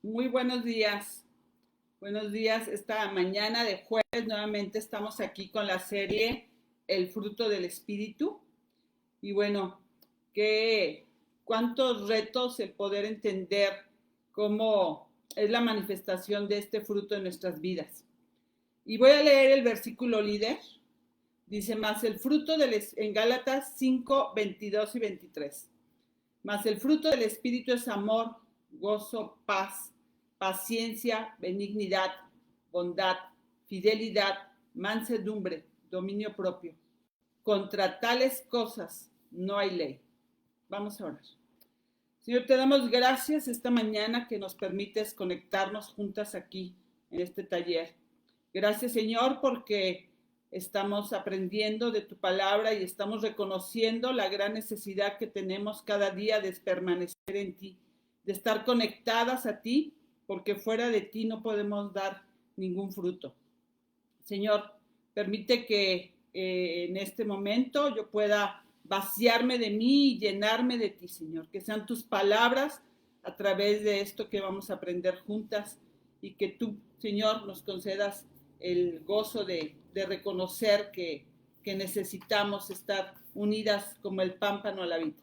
Muy buenos días. Buenos días. Esta mañana de jueves nuevamente estamos aquí con la serie El fruto del espíritu. Y bueno, que cuántos retos el poder entender cómo es la manifestación de este fruto en nuestras vidas. Y voy a leer el versículo líder. Dice, más el fruto en Gálatas 5, 22 y 23. Mas el fruto del Espíritu es amor, gozo, paz, paciencia, benignidad, bondad, fidelidad, mansedumbre, dominio propio. Contra tales cosas no hay ley. Vamos a orar. Señor, te damos gracias esta mañana que nos permites conectarnos juntas aquí en este taller. Gracias, Señor, porque estamos aprendiendo de tu palabra y estamos reconociendo la gran necesidad que tenemos cada día de permanecer en ti, de estar conectadas a ti, porque fuera de ti no podemos dar ningún fruto. Señor, permite que en este momento yo pueda vaciarme de mí y llenarme de ti, Señor. Que sean tus palabras a través de esto que vamos a aprender juntas y que tú, Señor, nos concedas el gozo de reconocer que necesitamos estar unidas como el pámpano a la vid.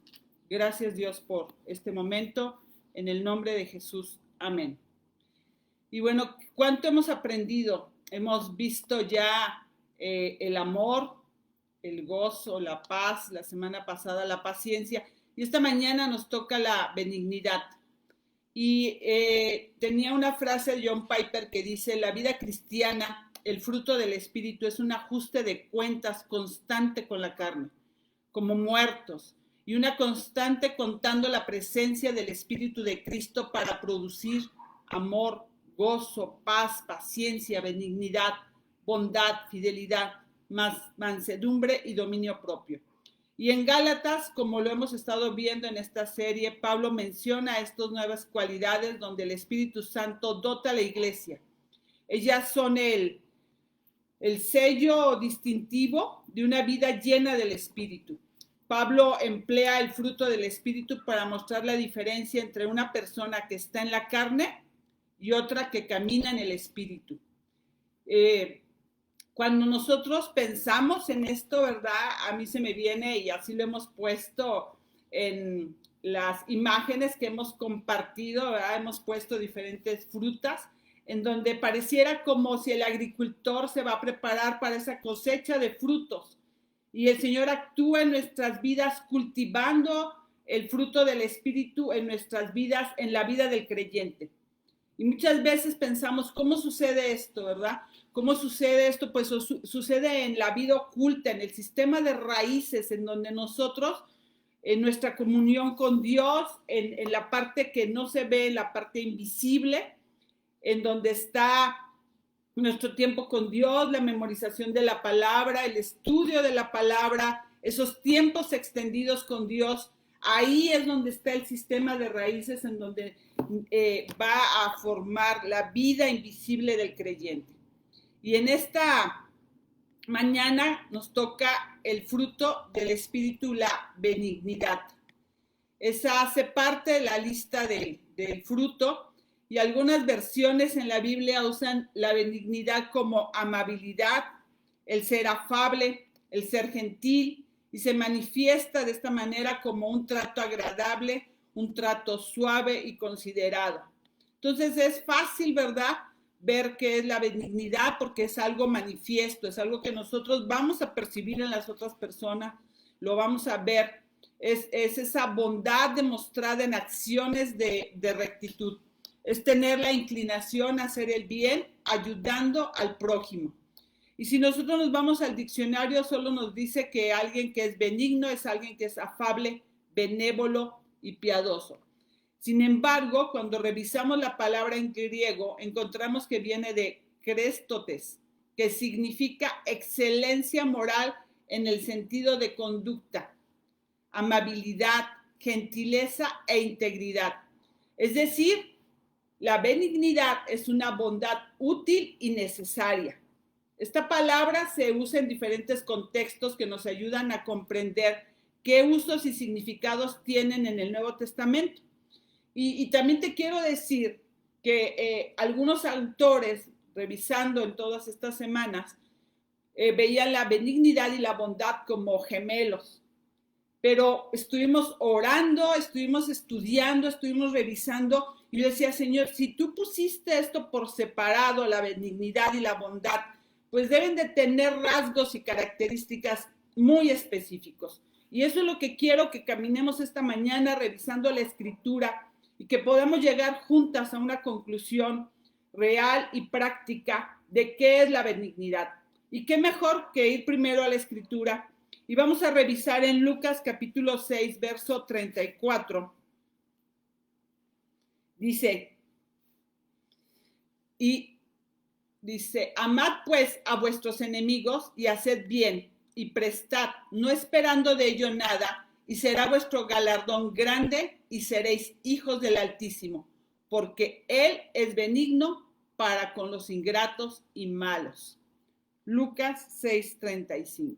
Gracias, Dios, por este momento. En el nombre de Jesús. Amén. Y bueno, ¿cuánto hemos aprendido? Hemos visto ya el amor, el gozo, la paz, la semana pasada la paciencia, y esta mañana nos toca la benignidad. Y tenía una frase de John Piper que dice, la vida cristiana, el fruto del Espíritu, es un ajuste de cuentas constante con la carne, como muertos, y una constante contando la presencia del Espíritu de Cristo para producir amor, gozo, paz, paciencia, benignidad, bondad, fidelidad, mansedumbre y dominio propio. Y en Gálatas, como lo hemos estado viendo en esta serie, Pablo menciona estas nuevas cualidades donde el Espíritu Santo dota a la iglesia. Ellas son el sello distintivo de una vida llena del Espíritu. Pablo emplea el fruto del Espíritu para mostrar la diferencia entre una persona que está en la carne y otra que camina en el Espíritu. Cuando nosotros pensamos en esto, ¿verdad? A mí se me viene, y así lo hemos puesto en las imágenes que hemos compartido, ¿verdad? Hemos puesto diferentes frutas, en donde pareciera como si el agricultor se va a preparar para esa cosecha de frutos. Y el Señor actúa en nuestras vidas cultivando el fruto del Espíritu en nuestras vidas, en la vida del creyente. Y muchas veces pensamos, ¿cómo sucede esto, verdad? ¿Cómo sucede esto? Pues sucede en la vida oculta, en el sistema de raíces, en donde nosotros, en nuestra comunión con Dios, en la parte que no se ve, en la parte invisible, en donde está nuestro tiempo con Dios, la memorización de la palabra, el estudio de la palabra, esos tiempos extendidos con Dios, ahí es donde está el sistema de raíces en donde va a formar la vida invisible del creyente. Y en esta mañana nos toca el fruto del Espíritu, la benignidad. Esa hace parte de la lista del fruto, y algunas versiones en la Biblia usan la benignidad como amabilidad, el ser afable, el ser gentil, y se manifiesta de esta manera como un trato agradable, un trato suave y considerado. Entonces es fácil, ¿verdad?, ver qué es la benignidad, porque es algo manifiesto, es algo que nosotros vamos a percibir en las otras personas, lo vamos a ver. Es esa bondad demostrada en acciones de rectitud. Es tener la inclinación a hacer el bien, ayudando al prójimo. Y si nosotros nos vamos al diccionario, solo nos dice que alguien que es benigno es alguien que es afable, benévolo y piadoso. Sin embargo, cuando revisamos la palabra en griego, encontramos que viene de krestotes, que significa excelencia moral en el sentido de conducta, amabilidad, gentileza e integridad. Es decir, la benignidad es una bondad útil y necesaria. Esta palabra se usa en diferentes contextos que nos ayudan a comprender qué usos y significados tienen en el Nuevo Testamento. Y también te quiero decir que algunos autores, revisando en todas estas semanas, veían la benignidad y la bondad como gemelos. Pero estuvimos orando, estuvimos estudiando, estuvimos revisando, y yo decía, Señor, si tú pusiste esto por separado, la benignidad y la bondad, pues deben de tener rasgos y características muy específicos. Y eso es lo que quiero que caminemos esta mañana revisando la Escritura y que podamos llegar juntas a una conclusión real y práctica de qué es la benignidad. Y qué mejor que ir primero a la Escritura. Y vamos a revisar en Lucas capítulo 6, verso 34. Dice, amad pues a vuestros enemigos y haced bien y prestad, no esperando de ello nada, y será vuestro galardón grande y seréis hijos del Altísimo, porque Él es benigno para con los ingratos y malos. Lucas 6:35.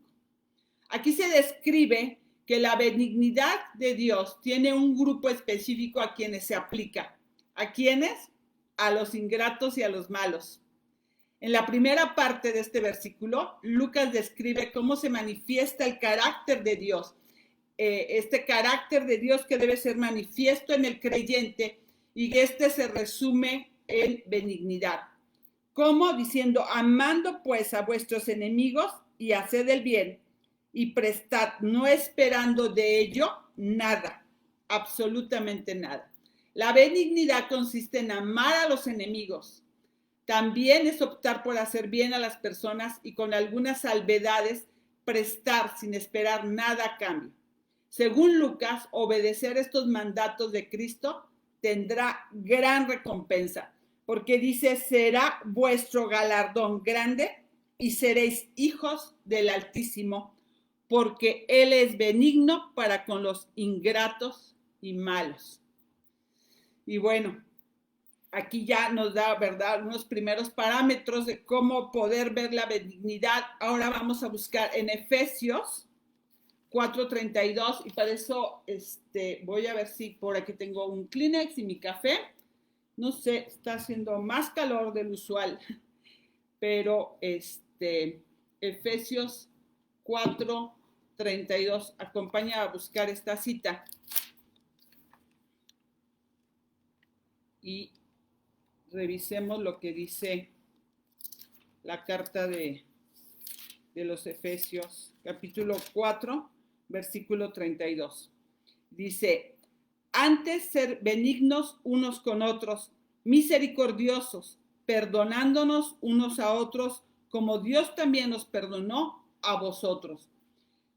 Aquí se describe que la benignidad de Dios tiene un grupo específico a quienes se aplica. ¿A quiénes? A los ingratos y a los malos. En la primera parte de este versículo, Lucas describe cómo se manifiesta el carácter de Dios. Este carácter de Dios que debe ser manifiesto en el creyente, y este se resume en benignidad. ¿Cómo? Diciendo, amando pues a vuestros enemigos y haced el bien y prestad, no esperando de ello nada, absolutamente nada. La benignidad consiste en amar a los enemigos. También es optar por hacer bien a las personas y con algunas salvedades prestar sin esperar nada a cambio. Según Lucas, obedecer estos mandatos de Cristo tendrá gran recompensa, porque dice, será vuestro galardón grande y seréis hijos del Altísimo, porque Él es benigno para con los ingratos y malos. Y bueno, aquí ya nos da, ¿verdad?, unos primeros parámetros de cómo poder ver la benignidad. Ahora vamos a buscar en Efesios 4:32, y para eso voy a ver si por aquí tengo un Kleenex y mi café. No sé, está haciendo más calor del usual, pero Efesios 4:32, acompaña a buscar esta cita. Y revisemos lo que dice la carta de los Efesios, capítulo 4, versículo 32. Dice, antes ser benignos unos con otros, misericordiosos, perdonándonos unos a otros, como Dios también nos perdonó a vosotros.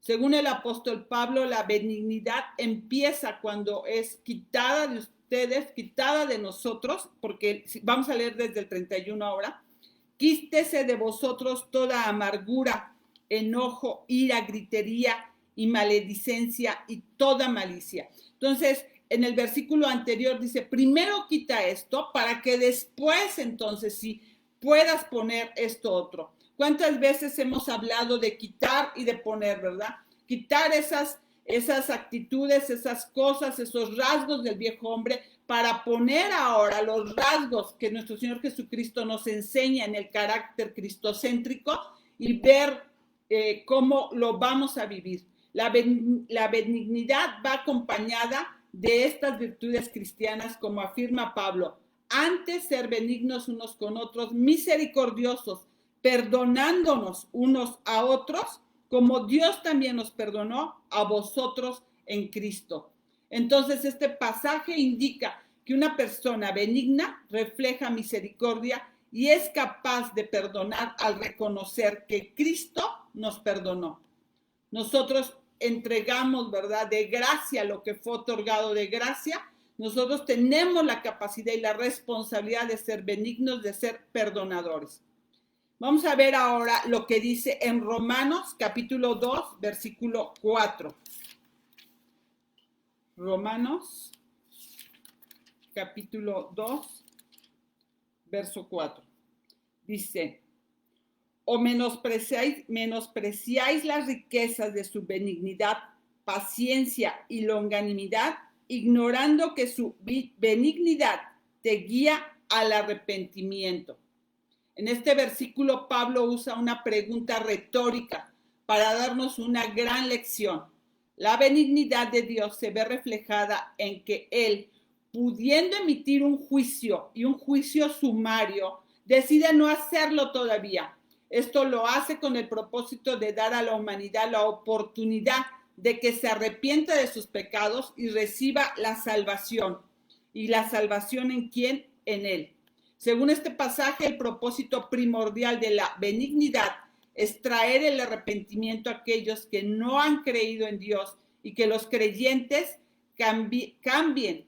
Según el apóstol Pablo, la benignidad empieza cuando es quitada de ustedes, quitada de nosotros, porque vamos a leer desde el 31 ahora. Quítese de vosotros toda amargura, enojo, ira, gritería y maledicencia y toda malicia. Entonces, en el versículo anterior dice, primero quita esto para que después entonces sí puedas poner esto otro. ¿Cuántas veces hemos hablado de quitar y de poner, verdad? Quitar esas actitudes, esas cosas, esos rasgos del viejo hombre, para poner ahora los rasgos que nuestro Señor Jesucristo nos enseña en el carácter cristocéntrico y ver cómo lo vamos a vivir. La benignidad va acompañada de estas virtudes cristianas, como afirma Pablo. Antes ser benignos unos con otros, misericordiosos, perdonándonos unos a otros, como Dios también nos perdonó a vosotros en Cristo. Entonces, este pasaje indica que una persona benigna refleja misericordia y es capaz de perdonar al reconocer que Cristo nos perdonó. Nosotros entregamos, ¿verdad?, de gracia lo que fue otorgado de gracia. Nosotros tenemos la capacidad y la responsabilidad de ser benignos, de ser perdonadores. Vamos a ver ahora lo que dice en Romanos capítulo 2, versículo 4. Romanos capítulo 2, verso 4. Dice, o menospreciáis las riquezas de su benignidad, paciencia y longanimidad, ignorando que su benignidad te guía al arrepentimiento. En este versículo Pablo usa una pregunta retórica para darnos una gran lección. La benignidad de Dios se ve reflejada en que Él, pudiendo emitir un juicio y un juicio sumario, decide no hacerlo todavía. Esto lo hace con el propósito de dar a la humanidad la oportunidad de que se arrepienta de sus pecados y reciba la salvación. ¿Y la salvación en quién? En Él. Según este pasaje, el propósito primordial de la benignidad es traer el arrepentimiento a aquellos que no han creído en Dios y que los creyentes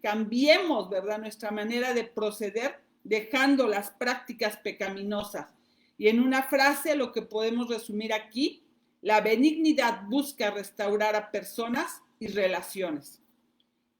cambiemos, ¿verdad?, nuestra manera de proceder, dejando las prácticas pecaminosas. Y en una frase, lo que podemos resumir aquí, la benignidad busca restaurar a personas y relaciones.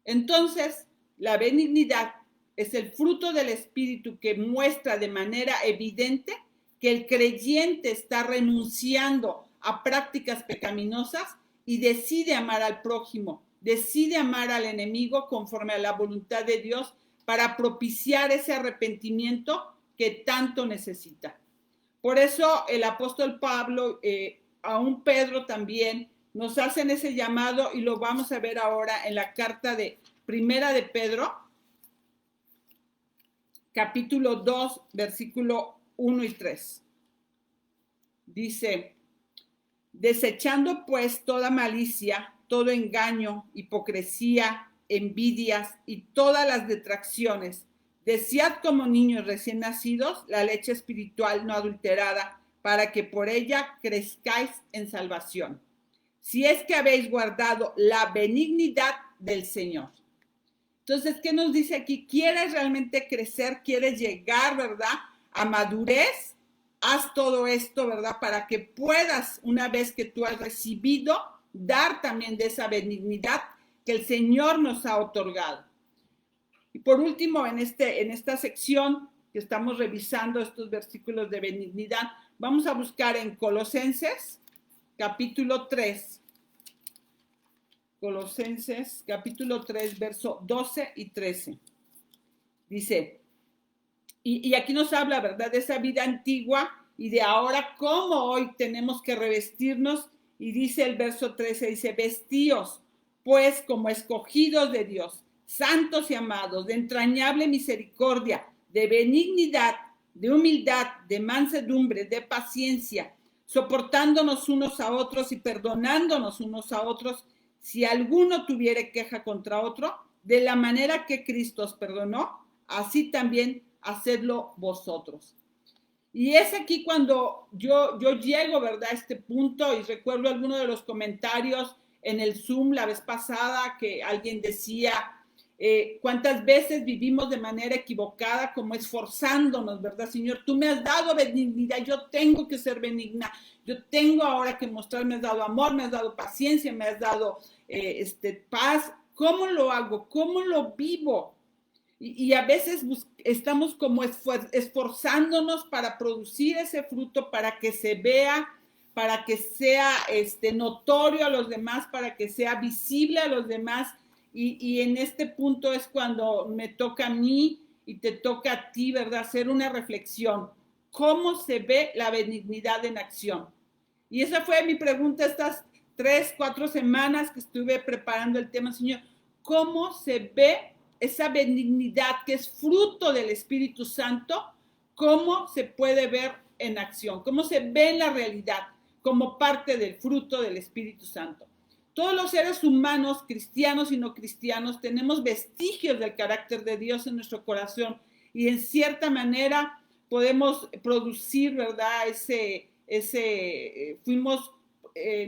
Entonces, la benignidad es el fruto del Espíritu que muestra de manera evidente que el creyente está renunciando a prácticas pecaminosas y decide amar al prójimo, decide amar al enemigo conforme a la voluntad de Dios para propiciar ese arrepentimiento que tanto necesita. Por eso el apóstol Pablo, aún Pedro también, nos hacen ese llamado y lo vamos a ver ahora en la carta de Primera de Pedro, capítulo 2, versículo 1 y 3. Dice, desechando pues toda malicia, todo engaño, hipocresía, envidias y todas las detracciones, desead como niños recién nacidos la leche espiritual no adulterada, para que por ella crezcáis en salvación, si es que habéis guardado la benignidad del Señor. Entonces, ¿qué nos dice aquí? ¿Quieres realmente crecer? ¿Quieres llegar, verdad, a madurez? Haz todo esto, ¿verdad? Para que puedas, una vez que tú has recibido, dar también de esa benignidad que el Señor nos ha otorgado. Y por último, en esta sección que estamos revisando estos versículos de benignidad, vamos a buscar en Colosenses, capítulo 3. Colosenses, capítulo 3, verso 12 y 13. Dice, y aquí nos habla, ¿verdad?, de esa vida antigua y de ahora cómo hoy tenemos que revestirnos. Y dice el verso 13, dice, vestíos, pues, como escogidos de Dios, santos y amados, de entrañable misericordia, de benignidad, de humildad, de mansedumbre, de paciencia, soportándonos unos a otros y perdonándonos unos a otros, si alguno tuviere queja contra otro, de la manera que Cristo os perdonó, así también hacedlo vosotros. Y es aquí cuando yo llego, ¿verdad?, a este punto, y recuerdo algunos de los comentarios en el Zoom la vez pasada que alguien decía, cuántas veces vivimos de manera equivocada, como esforzándonos, ¿verdad? Señor, tú me has dado benignidad, yo tengo que ser benigna, yo tengo ahora que mostrar, me has dado amor, me has dado paciencia, me has dado paz. ¿Cómo lo hago? ¿Cómo lo vivo? Y a veces estamos como esforzándonos para producir ese fruto, para que se vea, para que sea notorio a los demás, para que sea visible a los demás. Y en este punto es cuando me toca a mí y te toca a ti, ¿verdad?, hacer una reflexión. ¿Cómo se ve la benignidad en acción? Y esa fue mi pregunta estas 3, 4 semanas que estuve preparando el tema, Señor. ¿Cómo se ve esa benignidad que es fruto del Espíritu Santo? ¿Cómo se puede ver en acción? ¿Cómo se ve en la realidad como parte del fruto del Espíritu Santo? Todos los seres humanos, cristianos y no cristianos, tenemos vestigios del carácter de Dios en nuestro corazón y en cierta manera podemos producir, ¿verdad?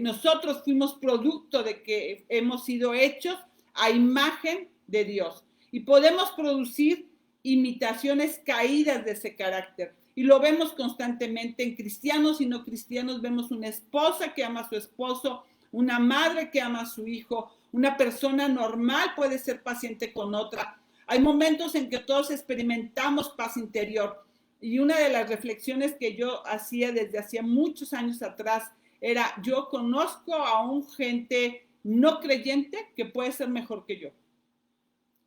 Nosotros fuimos producto de que hemos sido hechos a imagen de Dios y podemos producir imitaciones caídas de ese carácter. Y lo vemos constantemente en cristianos y no cristianos. Vemos una esposa que ama a su esposo, una madre que ama a su hijo, una persona normal puede ser paciente con otra. Hay momentos en que todos experimentamos paz interior. Y una de las reflexiones que yo hacía desde hacía muchos años atrás era, yo conozco a un gente no creyente que puede ser mejor que yo.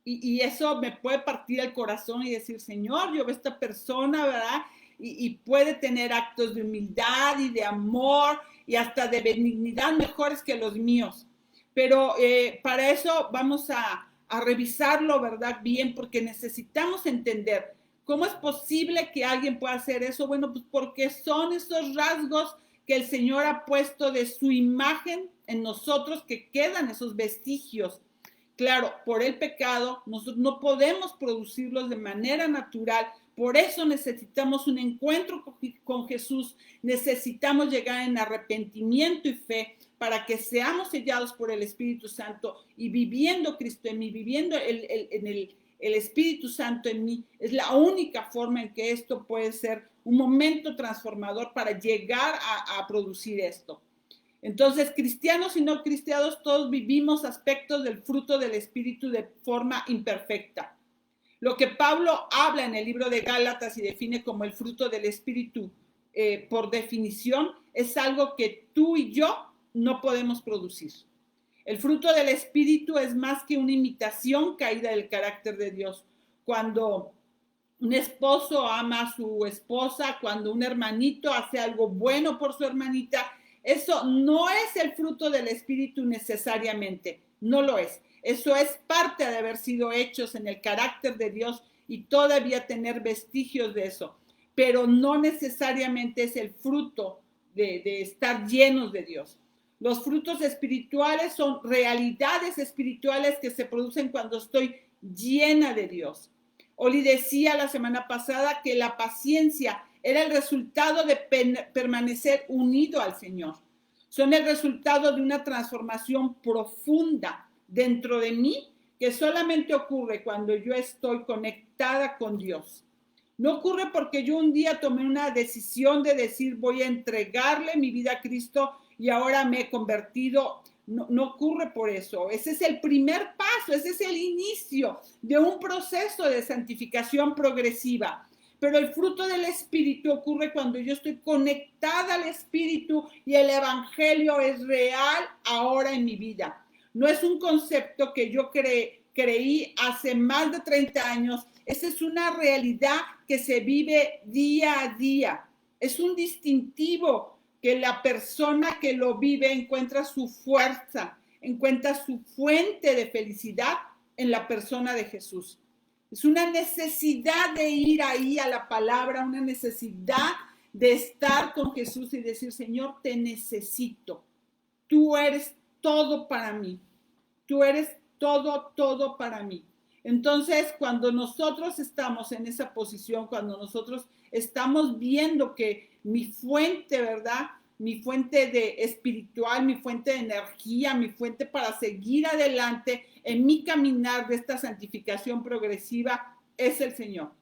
Y eso me puede partir el corazón y decir, Señor, yo veo a esta persona, ¿verdad? Y puede tener actos de humildad y de amor y hasta de benignidad mejores que los míos. Pero para eso vamos a revisarlo, ¿verdad? Bien, porque necesitamos entender cómo es posible que alguien pueda hacer eso. Bueno, pues porque son esos rasgos que el Señor ha puesto de su imagen en nosotros, que quedan esos vestigios. Claro, por el pecado, nosotros no podemos producirlos de manera natural. Por eso necesitamos un encuentro con Jesús. Necesitamos llegar en arrepentimiento y fe para que seamos sellados por el Espíritu Santo y viviendo Cristo en mí, viviendo el Espíritu Santo en mí. Es la única forma en que esto puede ser un momento transformador para llegar a producir esto. Entonces, cristianos y no cristianos, todos vivimos aspectos del fruto del Espíritu de forma imperfecta. Lo que Pablo habla en el libro de Gálatas y define como el fruto del Espíritu, por definición, es algo que tú y yo no podemos producir. El fruto del Espíritu es más que una imitación caída del carácter de Dios. Cuando un esposo ama a su esposa, cuando un hermanito hace algo bueno por su hermanita, eso no es el fruto del Espíritu necesariamente, no lo es. Eso es parte de haber sido hechos en el carácter de Dios y todavía tener vestigios de eso, pero no necesariamente es el fruto de estar llenos de Dios. Los frutos espirituales son realidades espirituales que se producen cuando estoy llena de Dios. Oli decía la semana pasada que la paciencia era el resultado de permanecer unido al Señor. Son el resultado de una transformación profunda dentro de mí que solamente ocurre cuando yo estoy conectada con Dios. No ocurre porque yo un día tomé una decisión de decir voy a entregarle mi vida a Cristo y ahora me he convertido. No ocurre por eso. Ese es el primer paso, ese es el inicio de un proceso de santificación progresiva. Pero el fruto del Espíritu ocurre cuando yo estoy conectada al Espíritu y el Evangelio es real ahora en mi vida. No es un concepto que yo creí hace más de 30 años. Esa es una realidad que se vive día a día. Es un distintivo que la persona que lo vive encuentra su fuerza, encuentra su fuente de felicidad en la persona de Jesús. Es una necesidad de ir ahí a la palabra, una necesidad de estar con Jesús y decir, Señor, te necesito. Tú eres todo para mí. Tú eres todo para mí. Entonces, cuando nosotros estamos en esa posición, cuando nosotros estamos viendo que mi fuente, ¿verdad? Mi fuente de espiritual, mi fuente de energía, mi fuente para seguir adelante en mi caminar de esta santificación progresiva es el Señor.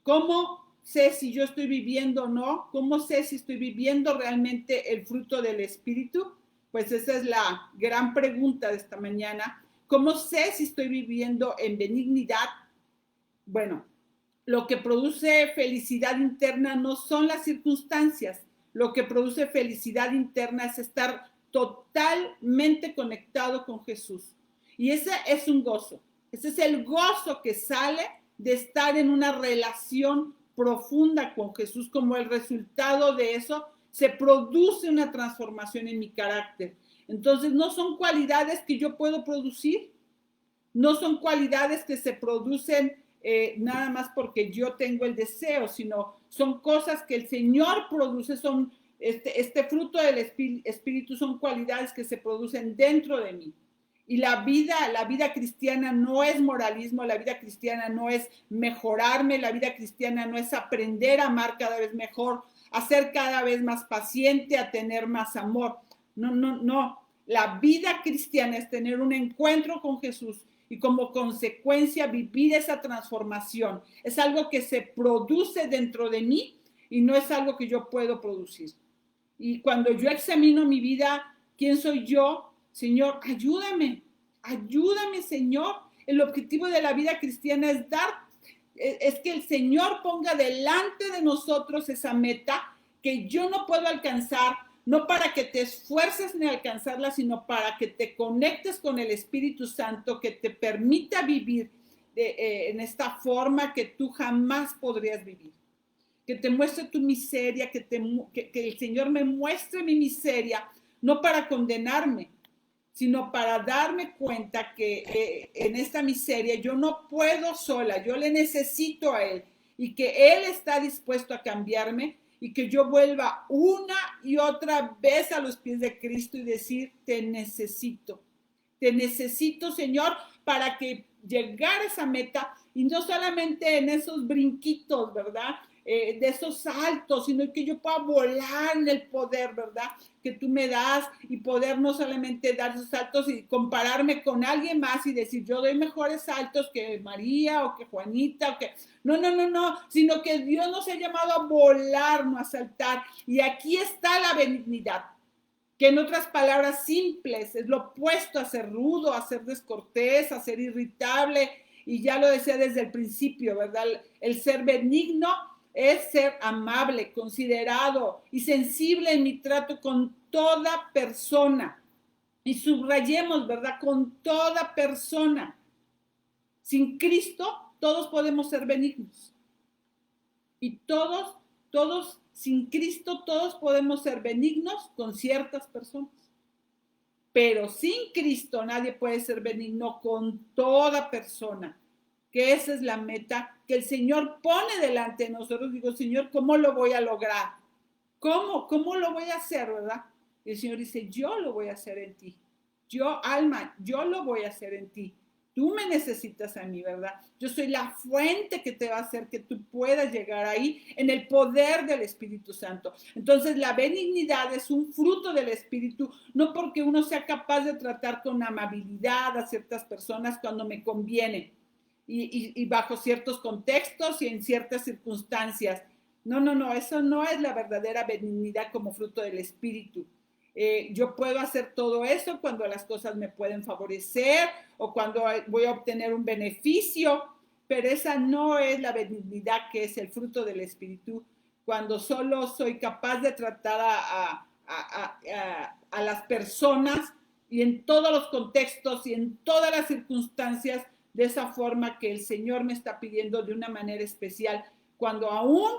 ¿Cómo sé si yo estoy viviendo o no? ¿Cómo sé si estoy viviendo realmente el fruto del Espíritu? Pues esa es la gran pregunta de esta mañana. ¿Cómo sé si estoy viviendo en benignidad? Bueno, lo que produce felicidad interna no son las circunstancias. Lo que produce felicidad interna es estar totalmente conectado con Jesús. Y ese es un gozo. Ese es el gozo que sale de estar en una relación profunda con Jesús. Como el resultado de eso, se produce una transformación en mi carácter. Entonces, no son cualidades que yo puedo producir. No son cualidades que se producen nada más porque yo tengo el deseo, sino son cosas que el Señor produce, son este fruto del Espíritu, son cualidades que se producen dentro de mí. Y la vida cristiana no es moralismo, la vida cristiana no es mejorarme, la vida cristiana no es aprender a amar cada vez mejor, a ser cada vez más paciente, a tener más amor. No. La vida cristiana es tener un encuentro con Jesús y como consecuencia vivir esa transformación. Es algo que se produce dentro de mí y no es algo que yo puedo producir. Y cuando yo examino mi vida, ¿quién soy yo? Señor, ayúdame, Señor. El objetivo de la vida cristiana es que el Señor ponga delante de nosotros esa meta que yo no puedo alcanzar, no para que te esfuerces en alcanzarla, sino para que te conectes con el Espíritu Santo, que te permita vivir en esta forma que tú jamás podrías vivir. Que te muestre tu miseria, que el Señor me muestre mi miseria, no para condenarme, sino para darme cuenta que en esta miseria yo no puedo sola, yo le necesito a Él y que Él está dispuesto a cambiarme y que yo vuelva una y otra vez a los pies de Cristo y decir, te necesito, Señor, para que llegar a esa meta y no solamente en esos brinquitos, ¿verdad? De esos saltos, sino que yo pueda volar en el poder, ¿verdad? Que tú me das y poder no solamente dar esos saltos y compararme con alguien más y decir, yo doy mejores saltos que María o que Juanita o que... No, sino que Dios nos ha llamado a volar, no a saltar. Y aquí está la benignidad, que en otras palabras simples es lo opuesto a ser rudo, a ser descortés, a ser irritable, y ya lo decía desde el principio, ¿verdad? El ser benigno es ser amable, considerado y sensible en mi trato con toda persona. Y subrayemos, ¿verdad? Con toda persona. Sin Cristo, todos podemos ser benignos. Y todos, sin Cristo, todos podemos ser benignos con ciertas personas. Pero sin Cristo nadie puede ser benigno con toda persona. Que esa es la meta que el Señor pone delante de nosotros. Digo, Señor, ¿cómo lo voy a lograr? ¿Cómo lo voy a hacer, verdad? Y el Señor dice, yo lo voy a hacer en ti. Yo, alma, yo lo voy a hacer en ti. Tú me necesitas a mí, ¿verdad? Yo soy la fuente que te va a hacer que tú puedas llegar ahí en el poder del Espíritu Santo. Entonces, la benignidad es un fruto del Espíritu, no porque uno sea capaz de tratar con amabilidad a ciertas personas cuando me conviene y bajo ciertos contextos y en ciertas circunstancias. No, eso no es la verdadera benignidad como fruto del Espíritu. Yo puedo hacer todo eso cuando las cosas me pueden favorecer o cuando voy a obtener un beneficio, pero esa no es la benignidad que es el fruto del Espíritu, cuando solo soy capaz de tratar a las personas y en todos los contextos y en todas las circunstancias de esa forma que el Señor me está pidiendo de una manera especial, cuando aún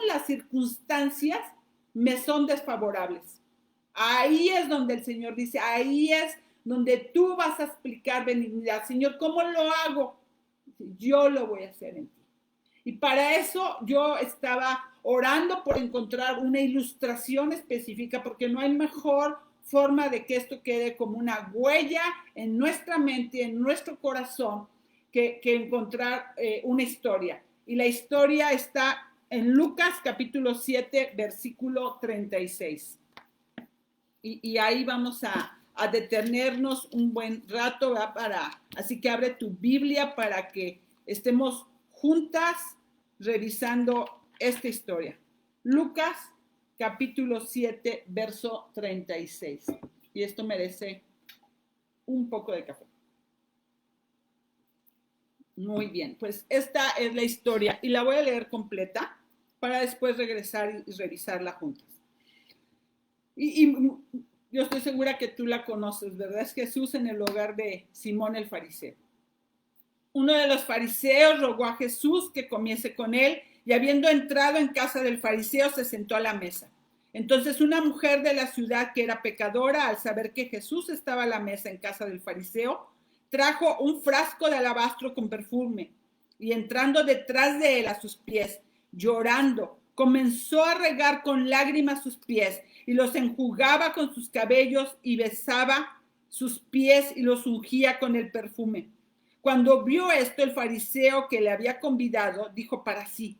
las circunstancias me son desfavorables. Ahí es donde el Señor dice, ahí es donde tú vas a explicar benignidad. Señor, ¿cómo lo hago? Yo lo voy a hacer en ti. Y para eso yo estaba orando por encontrar una ilustración específica, porque no hay mejor forma de que esto quede como una huella en nuestra mente, en nuestro corazón, que encontrar una historia. Y la historia está en Lucas capítulo 7, versículo 36. Y ahí vamos a detenernos un buen rato, ¿verdad? Así que abre tu Biblia para que estemos juntas revisando esta historia. Lucas capítulo 7, verso 36. Y esto merece un poco de café. Muy bien, pues esta es la historia y la voy a leer completa para después regresar y revisarla juntas. Y yo estoy segura que tú la conoces, ¿verdad? Es Jesús en el hogar de Simón el fariseo. Uno de los fariseos rogó a Jesús que comiese con él y habiendo entrado en casa del fariseo se sentó a la mesa. Entonces una mujer de la ciudad que era pecadora, al saber que Jesús estaba a la mesa en casa del fariseo, trajo un frasco de alabastro con perfume y entrando detrás de él a sus pies, llorando, comenzó a regar con lágrimas sus pies y los enjugaba con sus cabellos y besaba sus pies y los ungía con el perfume. Cuando vio esto, el fariseo que le había convidado dijo para sí,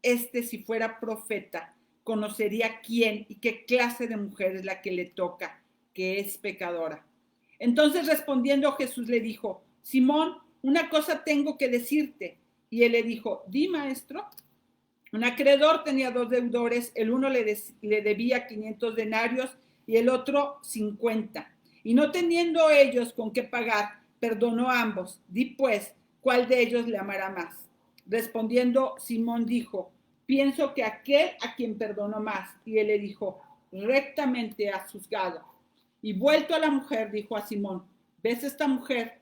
si fuera profeta, conocería quién y qué clase de mujer es la que le toca, que es pecadora. Entonces respondiendo Jesús le dijo, Simón, una cosa tengo que decirte. Y él le dijo, di maestro. Un acreedor tenía 2 deudores, el uno le debía 500 denarios y el otro 50. Y no teniendo ellos con qué pagar, perdonó a ambos. Di pues, ¿cuál de ellos le amará más? Respondiendo Simón dijo, pienso que aquel a quien perdonó más. Y él le dijo, rectamente has juzgado. Y vuelto a la mujer, dijo a Simón, ¿ves esta mujer?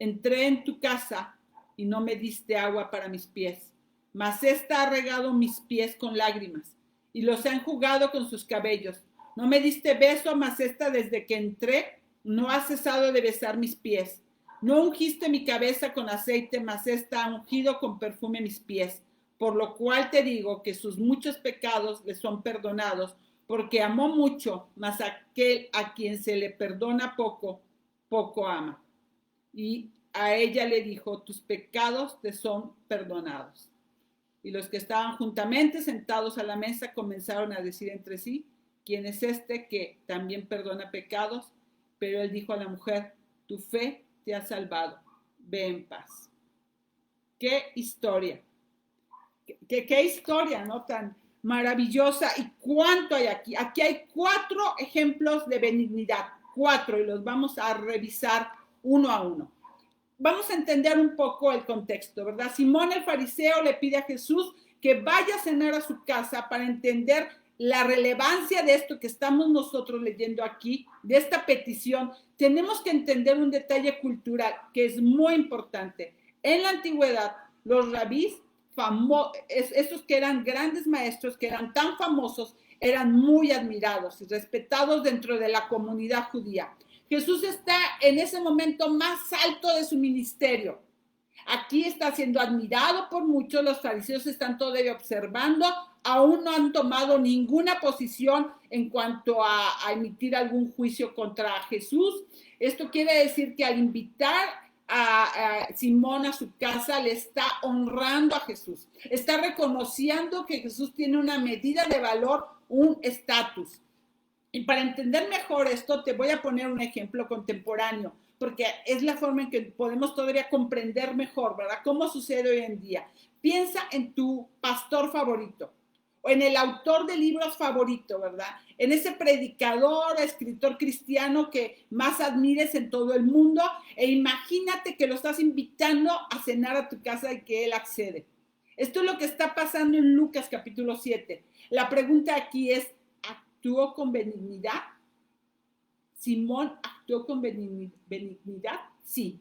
Entré en tu casa y no me diste agua para mis pies, mas ésta ha regado mis pies con lágrimas y los ha enjugado con sus cabellos. No me diste beso, mas ésta desde que entré no ha cesado de besar mis pies. No ungiste mi cabeza con aceite, mas ésta ha ungido con perfume mis pies. Por lo cual te digo que sus muchos pecados le son perdonados, porque amó mucho, mas aquel a quien se le perdona poco, poco ama. Y a ella le dijo, tus pecados te son perdonados. Y los que estaban juntamente sentados a la mesa comenzaron a decir entre sí, ¿quién es este que también perdona pecados? Pero él dijo a la mujer, tu fe te ha salvado, ve en paz. ¡Qué historia! ¿Qué historia, no? Tan maravillosa. ¿Y cuánto hay aquí? Aquí hay 4 ejemplos de benignidad, 4, y los vamos a revisar uno a uno. Vamos a entender un poco el contexto, ¿verdad? Simón el fariseo le pide a Jesús que vaya a cenar a su casa para entender la relevancia de esto que estamos nosotros leyendo aquí, de esta petición. Tenemos que entender un detalle cultural que es muy importante. En la antigüedad, los rabís, esos que eran grandes maestros, que eran tan famosos, eran muy admirados y respetados dentro de la comunidad judía. Jesús está en ese momento más alto de su ministerio. Aquí está siendo admirado por muchos, los fariseos están todavía observando, aún no han tomado ninguna posición en cuanto a emitir algún juicio contra Jesús. Esto quiere decir que al invitar a Simón a su casa le está honrando a Jesús, está reconociendo que Jesús tiene una medida de valor, un estatus. Y para entender mejor esto, te voy a poner un ejemplo contemporáneo, porque es la forma en que podemos todavía comprender mejor, ¿verdad? Cómo sucede hoy en día. Piensa en tu pastor favorito, o en el autor de libros favorito, ¿verdad? En ese predicador, escritor cristiano que más admires en todo el mundo, e imagínate que lo estás invitando a cenar a tu casa y que él accede. Esto es lo que está pasando en Lucas capítulo 7. La pregunta aquí es, ¿actuó con benignidad? ¿Simón actuó con benignidad? Sí,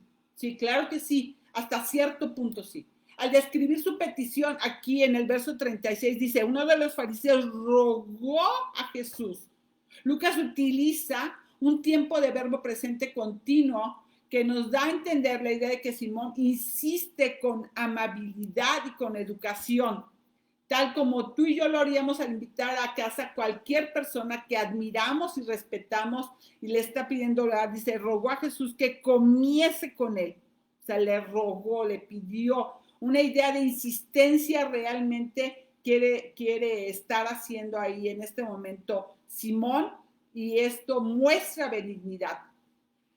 claro que sí, hasta cierto punto sí. Al describir su petición aquí en el verso 36 dice, uno de los fariseos rogó a Jesús. Lucas utiliza un tiempo de verbo presente continuo que nos da a entender la idea de que Simón insiste con amabilidad y con educación, tal como tú y yo lo haríamos al invitar a casa cualquier persona que admiramos y respetamos y le está pidiendo orar. Dice, rogó a Jesús que comiese con él. O sea, le rogó, le pidió. Una idea de insistencia realmente quiere estar haciendo ahí en este momento Simón, y esto muestra benignidad.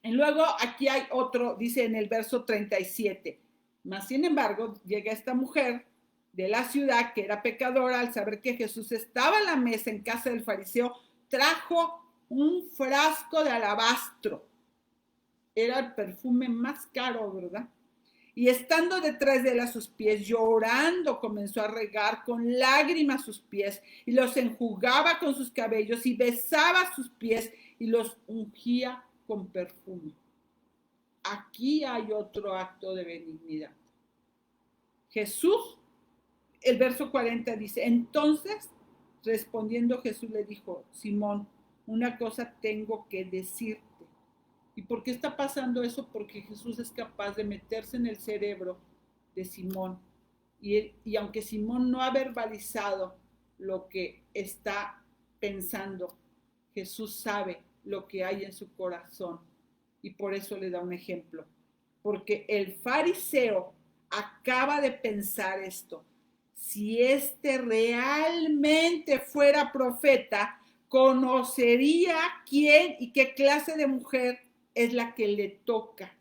Y luego aquí hay otro, dice en el verso 37, mas sin embargo llega esta mujer de la ciudad que era pecadora, al saber que Jesús estaba a la mesa en casa del fariseo, trajo un frasco de alabastro. Era el perfume más caro, ¿verdad? Y estando detrás de él a sus pies, llorando, comenzó a regar con lágrimas sus pies y los enjugaba con sus cabellos y besaba sus pies y los ungía con perfume. Aquí hay otro acto de benignidad. Jesús, el verso 40 dice, entonces respondiendo Jesús le dijo, Simón, una cosa tengo que decirte. ¿Y por qué está pasando eso? Porque Jesús es capaz de meterse en el cerebro de Simón. Y aunque Simón no ha verbalizado lo que está pensando, Jesús sabe lo que hay en su corazón. Y por eso le da un ejemplo. Porque el fariseo acaba de pensar esto. Si este realmente fuera profeta, conocería quién y qué clase de mujer es la que le toca.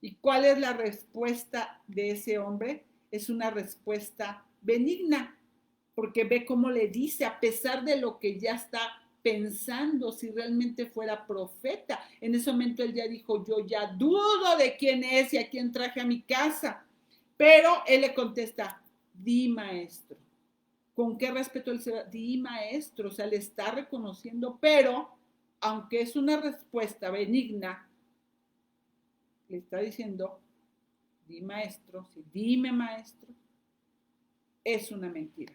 ¿Y cuál es la respuesta de ese hombre? Es una respuesta benigna, porque ve cómo le dice, a pesar de lo que ya está pensando, si realmente fuera profeta. En ese momento él ya dijo, yo ya dudo de quién es y a quién traje a mi casa. Pero él le contesta, di maestro. ¿Con qué respeto él se va? Di maestro, o sea, le está reconociendo, pero aunque es una respuesta benigna, le está diciendo, di maestro, sí, dime maestro, es una mentira.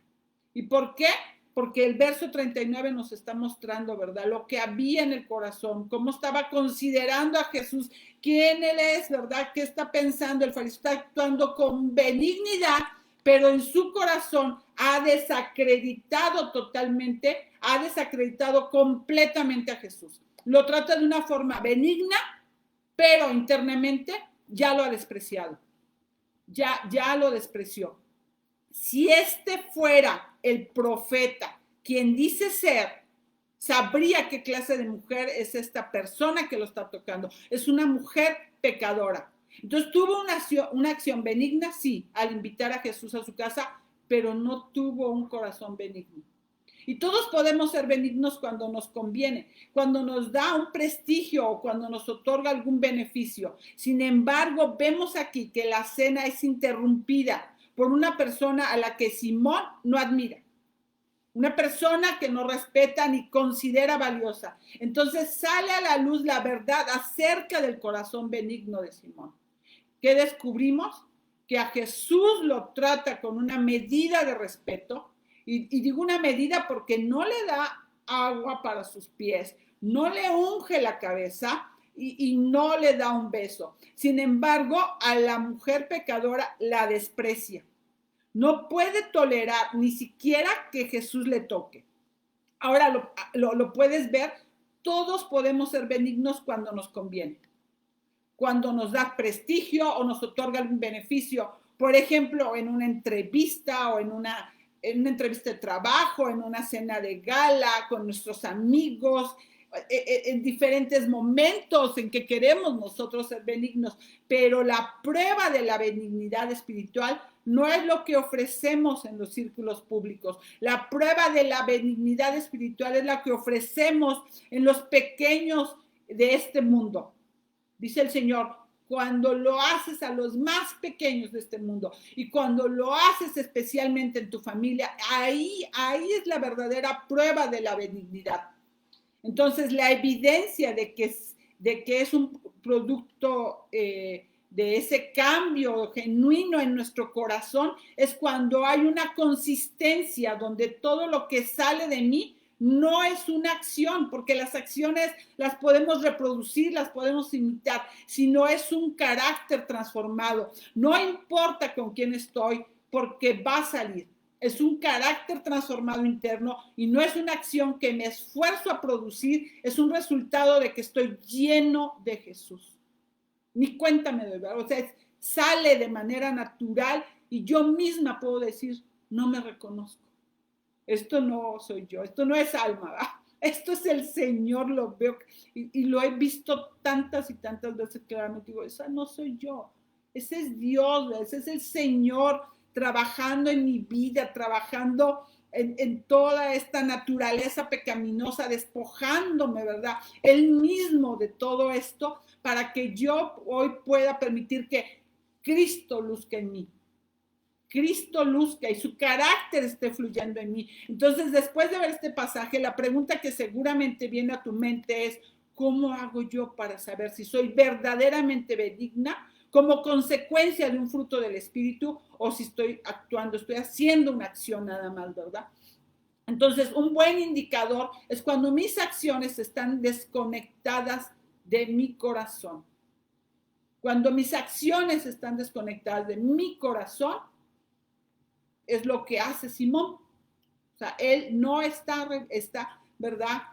¿Y por qué? Porque el verso 39 nos está mostrando, ¿verdad? Lo que había en el corazón, cómo estaba considerando a Jesús, quién él es, ¿verdad? ¿Qué está pensando? El fariseo está actuando con benignidad, pero en su corazón ha desacreditado totalmente, ha desacreditado completamente a Jesús. Lo trata de una forma benigna, pero internamente ya lo ha despreciado. Ya lo despreció. Si este fuera el profeta, quien dice ser, sabría qué clase de mujer es esta persona que lo está tocando. Es una mujer pecadora. Entonces tuvo una acción benigna, sí, al invitar a Jesús a su casa, pero no tuvo un corazón benigno. Y todos podemos ser benignos cuando nos conviene, cuando nos da un prestigio o cuando nos otorga algún beneficio. Sin embargo, vemos aquí que la cena es interrumpida por una persona a la que Simón no admira. Una persona que no respeta ni considera valiosa. Entonces sale a la luz la verdad acerca del corazón benigno de Simón. ¿Qué descubrimos? Que a Jesús lo trata con una medida de respeto. Y digo una medida porque no le da agua para sus pies, no le unge la cabeza y no le da un beso. Sin embargo, a la mujer pecadora la desprecia. No puede tolerar ni siquiera que Jesús le toque. Ahora lo puedes ver, todos podemos ser benignos cuando nos conviene, cuando nos da prestigio o nos otorga algún beneficio. Por ejemplo, en una entrevista o en una entrevista de trabajo, en una cena de gala, con nuestros amigos, en diferentes momentos en que queremos nosotros ser benignos, pero la prueba de la benignidad espiritual no es lo que ofrecemos en los círculos públicos. La prueba de la benignidad espiritual es la que ofrecemos en los pequeños de este mundo. Dice el Señor, cuando lo haces a los más pequeños de este mundo y cuando lo haces especialmente en tu familia, ahí es la verdadera prueba de la benignidad. Entonces, la evidencia de que es un producto de ese cambio genuino en nuestro corazón es cuando hay una consistencia donde todo lo que sale de mí no es una acción, porque las acciones las podemos reproducir, las podemos imitar, sino es un carácter transformado. No importa con quién estoy, porque va a salir. Es un carácter transformado interno y no es una acción que me esfuerzo a producir, es un resultado de que estoy lleno de Jesús. Ni cuenta me doy, ¿verdad? O sea, sale de manera natural y yo misma puedo decir, no me reconozco. Esto no soy yo, esto no es Alma, ¿verdad? Esto es el Señor, lo veo y lo he visto tantas y tantas veces claramente. Digo, esa no soy yo, ese es Dios, ¿verdad? Ese es el Señor trabajando en mi vida, trabajando en toda esta naturaleza pecaminosa, despojándome, ¿verdad? Él mismo de todo esto para que yo hoy pueda permitir que Cristo luzca en mí. Cristo luzca y su carácter esté fluyendo en mí. Entonces, después de ver este pasaje, la pregunta que seguramente viene a tu mente es, ¿cómo hago yo para saber si soy verdaderamente benigna como consecuencia de un fruto del Espíritu o si estoy actuando, estoy haciendo una acción nada más, ¿verdad? Entonces, un buen indicador es cuando mis acciones están desconectadas de mi corazón. Cuando mis acciones están desconectadas de mi corazón, es lo que hace Simón. O sea, él no está ¿verdad?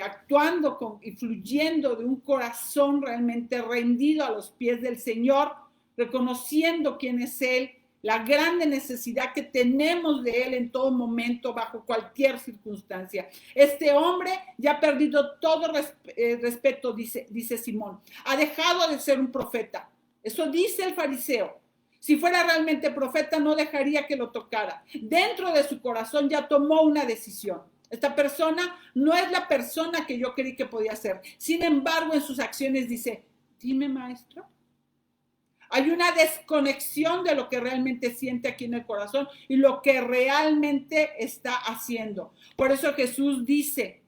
Actuando y fluyendo de un corazón realmente rendido a los pies del Señor, reconociendo quién es Él, la grande necesidad que tenemos de Él en todo momento, bajo cualquier circunstancia. Este hombre ya ha perdido todo respeto, dice Simón. Ha dejado de ser un profeta. Eso dice el fariseo. Si fuera realmente profeta, no dejaría que lo tocara. Dentro de su corazón ya tomó una decisión. Esta persona no es la persona que yo creí que podía ser. Sin embargo, en sus acciones dice, dime maestro. Hay una desconexión de lo que realmente siente aquí en el corazón y lo que realmente está haciendo. Por eso Jesús dice,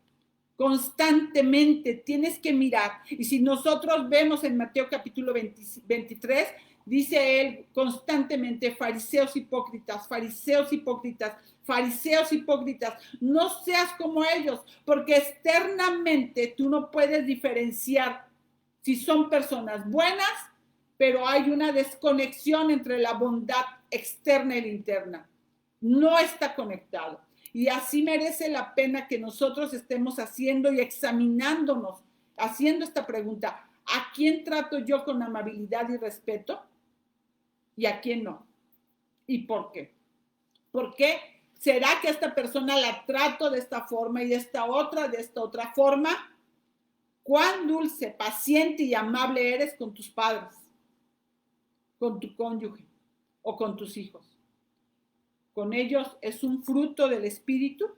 constantemente tienes que mirar. Y si nosotros vemos en Mateo capítulo 23, dice él constantemente, fariseos hipócritas, fariseos hipócritas, fariseos hipócritas, no seas como ellos, porque externamente tú no puedes diferenciar si son personas buenas, pero hay una desconexión entre la bondad externa y la interna. No está conectado. Y así merece la pena que nosotros estemos haciendo y examinándonos, haciendo esta pregunta: ¿a quién trato yo con amabilidad y respeto? ¿Y a quién no? ¿Y por qué? ¿Por qué será que a esta persona la trato de esta forma y de esta otra forma? ¿Cuán dulce, paciente y amable eres con tus padres, con tu cónyuge o con tus hijos? ¿Con ellos es un fruto del espíritu?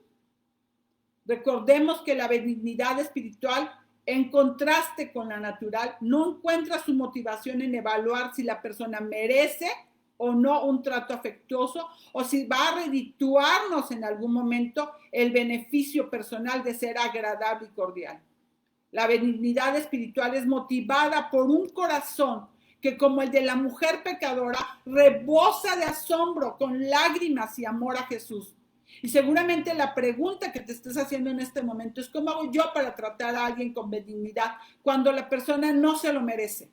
Recordemos que la benignidad espiritual, en contraste con la natural, no encuentra su motivación en evaluar si la persona merece o no un trato afectuoso, o si va a redituarnos en algún momento el beneficio personal de ser agradable y cordial. La benignidad espiritual es motivada por un corazón que, como el de la mujer pecadora, rebosa de asombro con lágrimas y amor a Jesús. Y seguramente la pregunta que te estés haciendo en este momento es: ¿cómo hago yo para tratar a alguien con benignidad cuando la persona no se lo merece?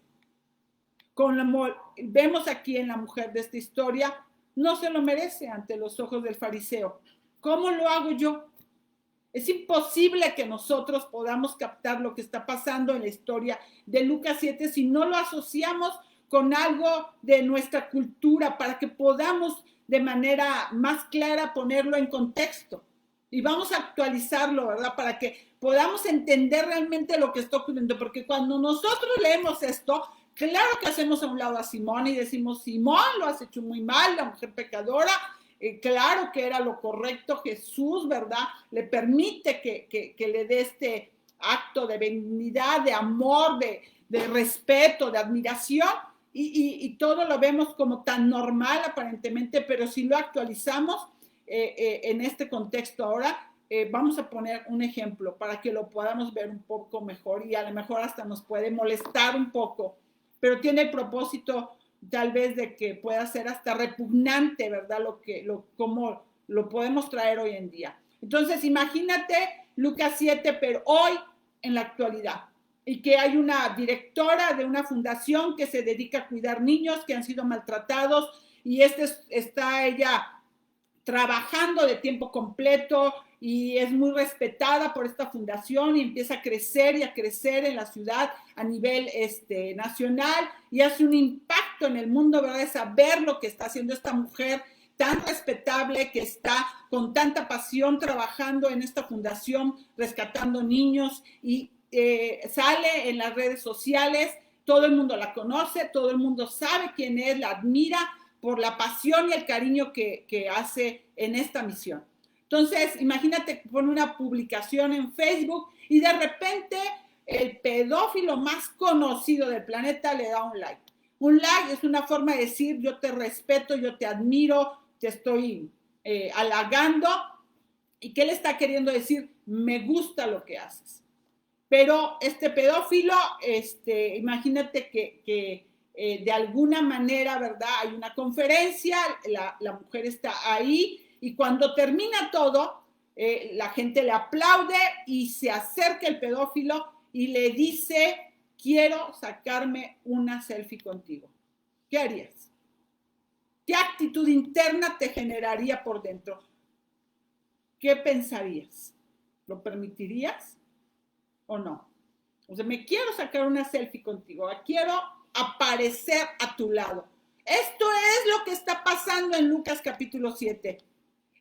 Vemos aquí en la mujer de esta historia, no se lo merece ante los ojos del fariseo. ¿Cómo lo hago yo? Es imposible que nosotros podamos captar lo que está pasando en la historia de Lucas 7 si no lo asociamos con algo de nuestra cultura, para que podamos de manera más clara ponerlo en contexto. Y vamos a actualizarlo, ¿verdad? Para que podamos entender realmente lo que está ocurriendo. Porque cuando nosotros leemos esto, claro que hacemos a un lado a Simón y decimos: Simón, lo has hecho muy mal, la mujer pecadora. Claro que era lo correcto. Jesús, ¿verdad?, le permite que le dé este acto de benignidad, de amor, de respeto, de admiración, y todo lo vemos como tan normal aparentemente, pero si lo actualizamos en este contexto ahora, vamos a poner un ejemplo para que lo podamos ver un poco mejor, y a lo mejor hasta nos puede molestar un poco, pero tiene el propósito tal vez de que pueda ser hasta repugnante, ¿verdad? Como lo podemos traer hoy en día. Entonces, imagínate Lucas 7, pero hoy en la actualidad, y que hay una directora de una fundación que se dedica a cuidar niños que han sido maltratados, y está ella trabajando de tiempo completo y es muy respetada por esta fundación, y empieza a crecer y a crecer en la ciudad a nivel nacional, y hace un impacto en el mundo, ¿verdad? De saber lo que está haciendo esta mujer tan respetable, que está con tanta pasión trabajando en esta fundación, rescatando niños, y sale en las redes sociales, todo el mundo la conoce, todo el mundo sabe quién es, la admira por la pasión y el cariño que hace en esta misión. Entonces, imagínate que pone una publicación en Facebook y de repente el pedófilo más conocido del planeta le da un like. Un like es una forma de decir: yo te respeto, yo te admiro, te estoy halagando. ¿Y qué le está queriendo decir? Me gusta lo que haces. Pero este pedófilo, imagínate que de alguna manera, ¿verdad?, hay una conferencia, la mujer está ahí, y cuando termina todo, la gente le aplaude y se acerca el pedófilo y le dice: quiero sacarme una selfie contigo. ¿Qué harías? ¿Qué actitud interna te generaría por dentro? ¿Qué pensarías? ¿Lo permitirías o no? O sea, me quiero sacar una selfie contigo, quiero aparecer a tu lado. Esto es lo que está pasando en Lucas capítulo 7.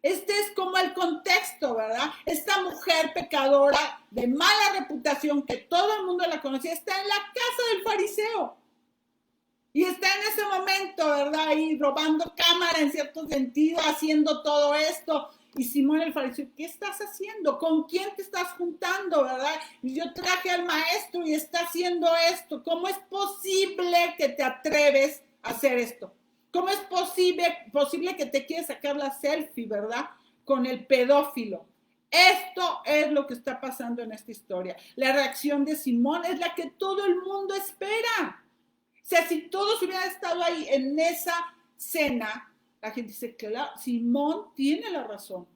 Este es como el contexto, ¿verdad? Esta mujer pecadora de mala reputación, que todo el mundo la conocía, está en la casa del fariseo. Y está en ese momento, ¿verdad?, ahí robando cámara en cierto sentido, haciendo todo esto. Y Simón el fariseo: ¿qué estás haciendo? ¿Con quién te estás juntando, verdad? Y yo traje al maestro y está haciendo esto. ¿Cómo es posible que te atreves a hacer esto? ¿Cómo es posible que te quieres sacar la selfie, verdad, con el pedófilo? Esto es lo que está pasando en esta historia. La reacción de Simón es la que todo el mundo espera. O sea, si todos hubieran estado ahí en esa cena, la gente dice, claro, Simón tiene la razón.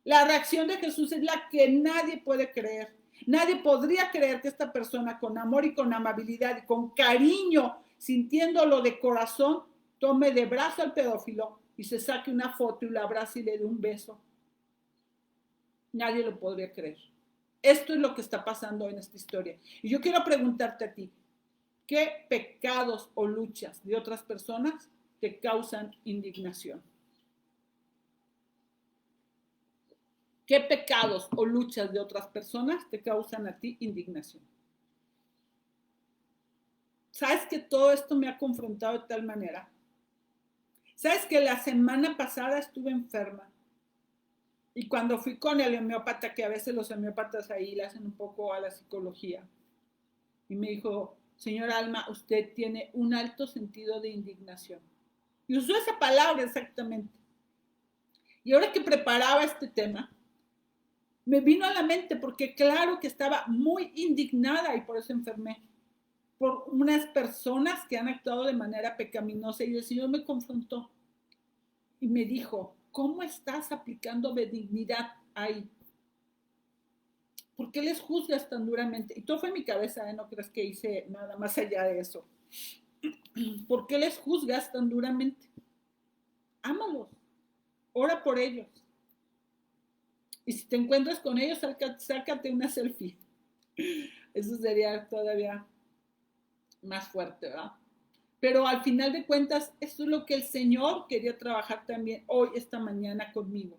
La reacción de Jesús es la que nadie puede creer. Nadie podría creer que esta persona con amor y con amabilidad y con cariño, sintiéndolo de corazón, tome de brazo al pedófilo y se saque una foto y lo abrace y le dé un beso. Nadie lo podría creer. Esto es lo que está pasando en esta historia. Y yo quiero preguntarte a ti, ¿qué pecados o luchas de otras personas te causan indignación? ¿Qué pecados o luchas de otras personas te causan a ti indignación? ¿Sabes que todo esto me ha confrontado de tal manera? ¿Sabes que la semana pasada estuve enferma? Y cuando fui con el homeópata, que a veces los homeópatas ahí le hacen un poco a la psicología, y me dijo, señora Alma, usted tiene un alto sentido de indignación. Y usó esa palabra exactamente. Y ahora que preparaba este tema, me vino a la mente porque claro que estaba muy indignada y por eso enfermé, por unas personas que han actuado de manera pecaminosa y el Señor me confrontó y me dijo, ¿cómo estás aplicando benignidad ahí? ¿Por qué les juzgas tan duramente? Y todo fue en mi cabeza, no creas que hice nada más allá de eso. ¿Por qué les juzgas tan duramente? Ámalos, ora por ellos. Y si te encuentras con ellos, sácate una selfie. Eso sería todavía más fuerte, ¿verdad? Pero al final de cuentas, esto es lo que el Señor quería trabajar también hoy, esta mañana conmigo.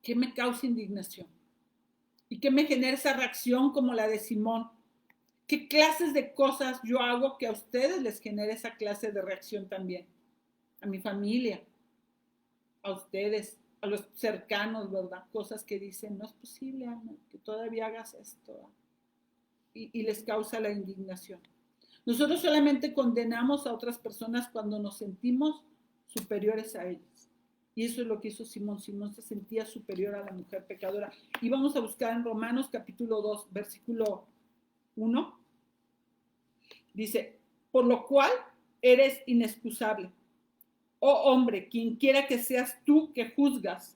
¿Qué me causa indignación? ¿Y qué me genera esa reacción como la de Simón? ¿Qué clases de cosas yo hago que a ustedes les genere esa clase de reacción también? A mi familia, a ustedes, a los cercanos, ¿verdad? Cosas que dicen, no es posible, Ana, que todavía hagas esto, ¿verdad? Y les causa la indignación. Nosotros solamente condenamos a otras personas cuando nos sentimos superiores a ellas. Y eso es lo que hizo Simón. Simón se sentía superior a la mujer pecadora. Y vamos a buscar en Romanos capítulo 2, versículo 1. Dice, por lo cual eres inexcusable. Oh hombre, quien quiera que seas tú que juzgas,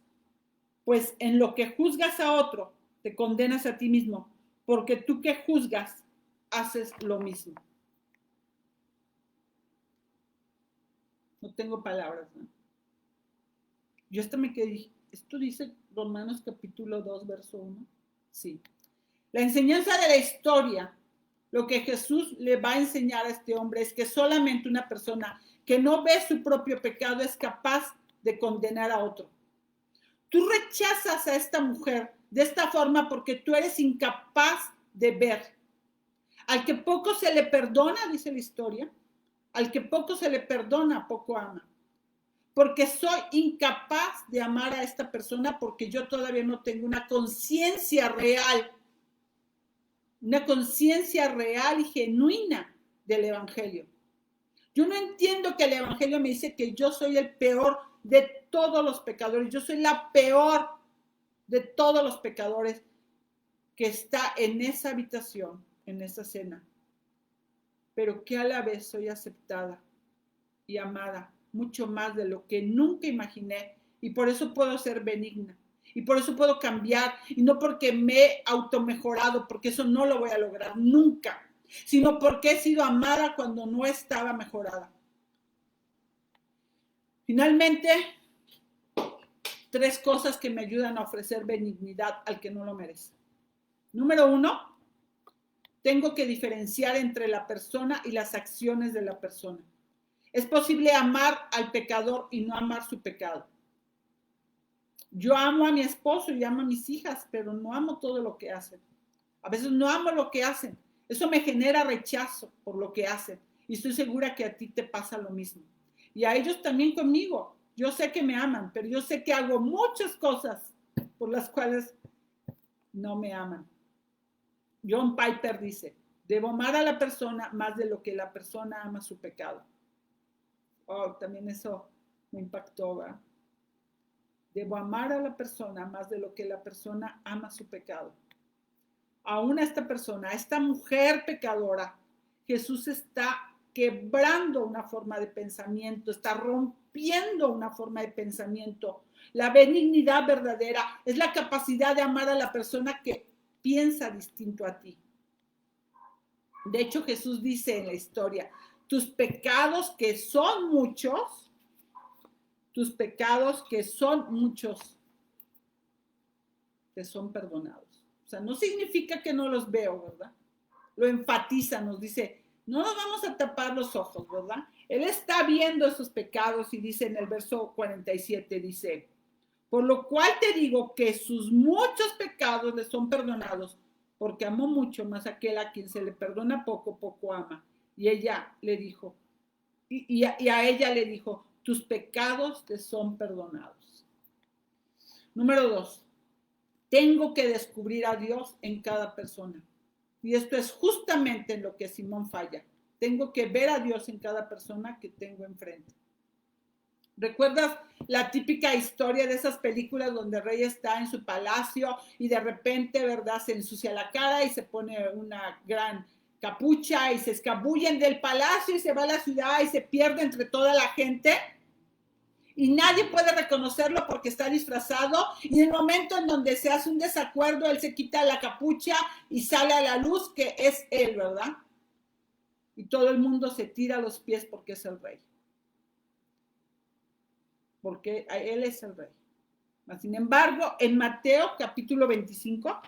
pues en lo que juzgas a otro, te condenas a ti mismo, porque tú que juzgas, haces lo mismo. No tengo palabras, ¿no? Yo hasta me quedé, ¿esto dice Romanos capítulo 2, verso 1? Sí. La enseñanza de la historia, lo que Jesús le va a enseñar a este hombre es que solamente una persona que no ve su propio pecado es capaz de condenar a otro. Tú rechazas a esta mujer de esta forma porque tú eres incapaz de ver. Al que poco se le perdona, dice la historia, al que poco se le perdona, poco ama. Porque soy incapaz de amar a esta persona porque yo todavía no tengo una conciencia real y genuina del Evangelio. Yo no entiendo que el Evangelio me dice que yo soy el peor de todos los pecadores, yo soy la peor de todos los pecadores que está en esa habitación, en esa cena, pero que a la vez soy aceptada y amada mucho más de lo que nunca imaginé, y por eso puedo ser benigna, y por eso puedo cambiar, y no porque me he automejorado, porque eso no lo voy a lograr nunca, sino porque he sido amada cuando no estaba mejorada. Finalmente, 3 cosas que me ayudan a ofrecer benignidad al que no lo merece. Número 1, tengo que diferenciar entre la persona y las acciones de la persona. Es posible amar al pecador y no amar su pecado. Yo amo a mi esposo y amo a mis hijas, pero no amo todo lo que hacen. A veces no amo lo que hacen. Eso me genera rechazo por lo que hacen. Y estoy segura que a ti te pasa lo mismo. Y a ellos también conmigo. Yo sé que me aman, pero yo sé que hago muchas cosas por las cuales no me aman. John Piper dice, debo amar a la persona más de lo que la persona ama su pecado. Oh, también eso me impactó, ¿verdad? Debo amar a la persona más de lo que la persona ama su pecado. Aún a esta persona, a esta mujer pecadora, Jesús está quebrando una forma de pensamiento, está rompiendo una forma de pensamiento. La benignidad verdadera es la capacidad de amar a la persona que piensa distinto a ti. De hecho, Jesús dice en la historia, tus pecados que son muchos, te son perdonados. O sea, no significa que no los veo, ¿verdad? Lo enfatiza, nos dice, no nos vamos a tapar los ojos, ¿verdad? Él está viendo esos pecados y dice en el verso 47, dice, por lo cual te digo que sus muchos pecados le son perdonados, porque amó mucho, más aquel a quien se le perdona poco, poco ama. Y ella le dijo, y a ella le dijo, tus pecados te son perdonados. Número 2, tengo que descubrir a Dios en cada persona. Y esto es justamente en lo que Simón falla. Tengo que ver a Dios en cada persona que tengo enfrente. ¿Recuerdas la típica historia de esas películas donde el rey está en su palacio y de repente, ¿verdad?, se ensucia la cara y se pone una gran capucha y se escabullen del palacio y se va a la ciudad y se pierde entre toda la gente? Y nadie puede reconocerlo porque está disfrazado, y en el momento en donde se hace un desacuerdo, él se quita la capucha y sale a la luz que es él, ¿verdad? Y todo el mundo se tira a los pies porque es el rey. Porque él es el rey. Sin embargo, en Mateo capítulo 25,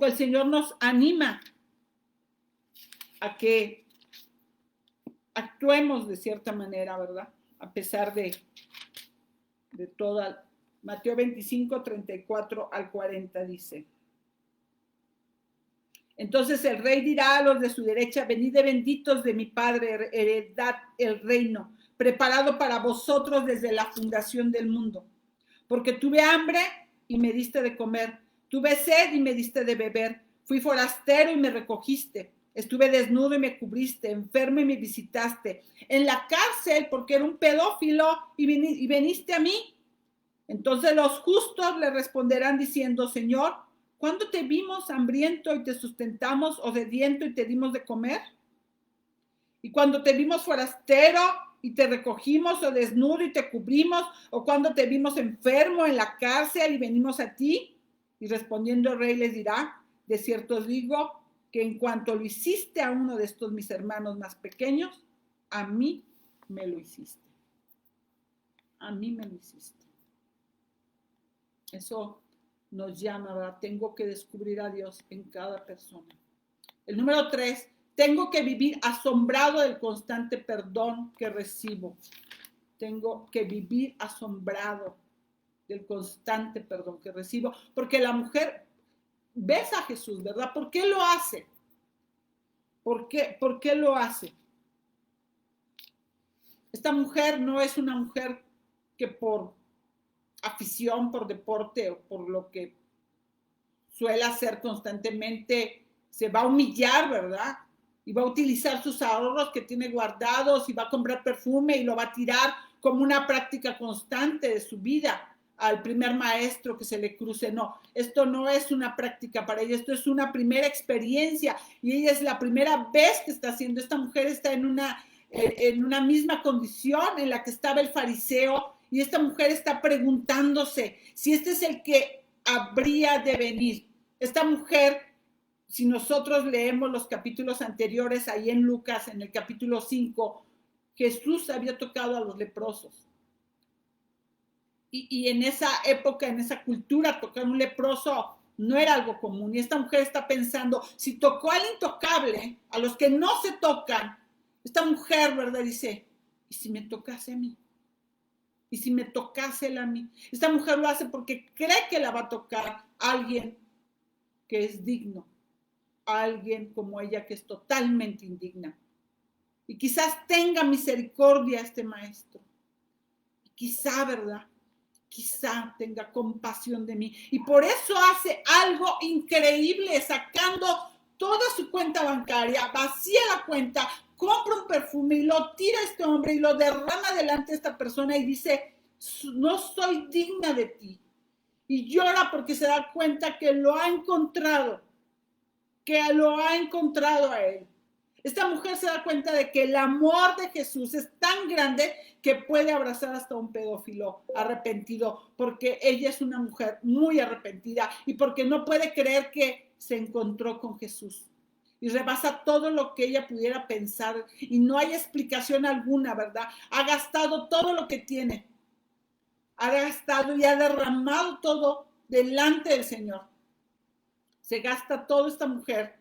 el Señor nos anima a que actuemos de cierta manera, ¿verdad? A pesar de toda. Mateo 25, 34 al 40 dice. Entonces el rey dirá a los de su derecha, venid benditos de mi Padre, heredad el reino, preparado para vosotros desde la fundación del mundo. Porque tuve hambre y me diste de comer, tuve sed y me diste de beber, fui forastero y me recogiste, estuve desnudo y me cubriste, enfermo y me visitaste, en la cárcel porque era un pedófilo y viniste a mí. Entonces los justos le responderán diciendo, Señor, ¿cuándo te vimos hambriento y te sustentamos, o sediento y te dimos de comer? Y cuando te vimos forastero y te recogimos, o desnudo y te cubrimos, o cuando te vimos enfermo en la cárcel y venimos a ti. Y respondiendo el rey les dirá, de cierto os digo, que en cuanto lo hiciste a uno de estos mis hermanos más pequeños, a mí me lo hiciste. A mí me lo hiciste. Eso nos llama, ¿verdad? Tengo que descubrir a Dios en cada persona. El número 3, tengo que vivir asombrado del constante perdón que recibo. Tengo que vivir asombrado del constante perdón que recibo, porque la mujer ves a Jesús, ¿verdad? ¿Por qué lo hace? ¿Por qué lo hace? Esta mujer no es una mujer que por afición, por deporte o por lo que suele hacer constantemente, se va a humillar, ¿verdad? Y va a utilizar sus ahorros que tiene guardados y va a comprar perfume y lo va a tirar como una práctica constante de su vida al primer maestro que se le cruce. No, esto no es una práctica para ella, esto es una primera experiencia y ella es la primera vez que está haciendo. Esta mujer está en una misma condición en la que estaba el fariseo, y esta mujer está preguntándose si este es el que habría de venir. Esta mujer, si nosotros leemos los capítulos anteriores, ahí en Lucas, en el capítulo 5, Jesús había tocado a los leprosos. Y en esa época, en esa cultura, tocar un leproso no era algo común. Y esta mujer está pensando, si tocó al intocable, a los que no se tocan, esta mujer, ¿verdad? Dice, ¿y si me tocase a mí? ¿Y si me tocase él a mí? Esta mujer lo hace porque cree que la va a tocar alguien que es digno, alguien como ella que es totalmente indigna. Y quizás tenga misericordia este maestro. Y quizá, ¿verdad? Quizá tenga compasión de mí. Y por eso hace algo increíble, sacando toda su cuenta bancaria, vacía la cuenta, compra un perfume y lo tira a este hombre y lo derrama delante de esta persona y dice, no soy digna de ti. Y llora porque se da cuenta que lo ha encontrado a él. Esta mujer se da cuenta de que el amor de Jesús es tan grande que puede abrazar hasta un pedófilo arrepentido, porque ella es una mujer muy arrepentida y porque no puede creer que se encontró con Jesús. Y rebasa todo lo que ella pudiera pensar y no hay explicación alguna, ¿verdad? Ha gastado todo lo que tiene. Ha gastado y ha derramado todo delante del Señor. Se gasta toda esta mujer.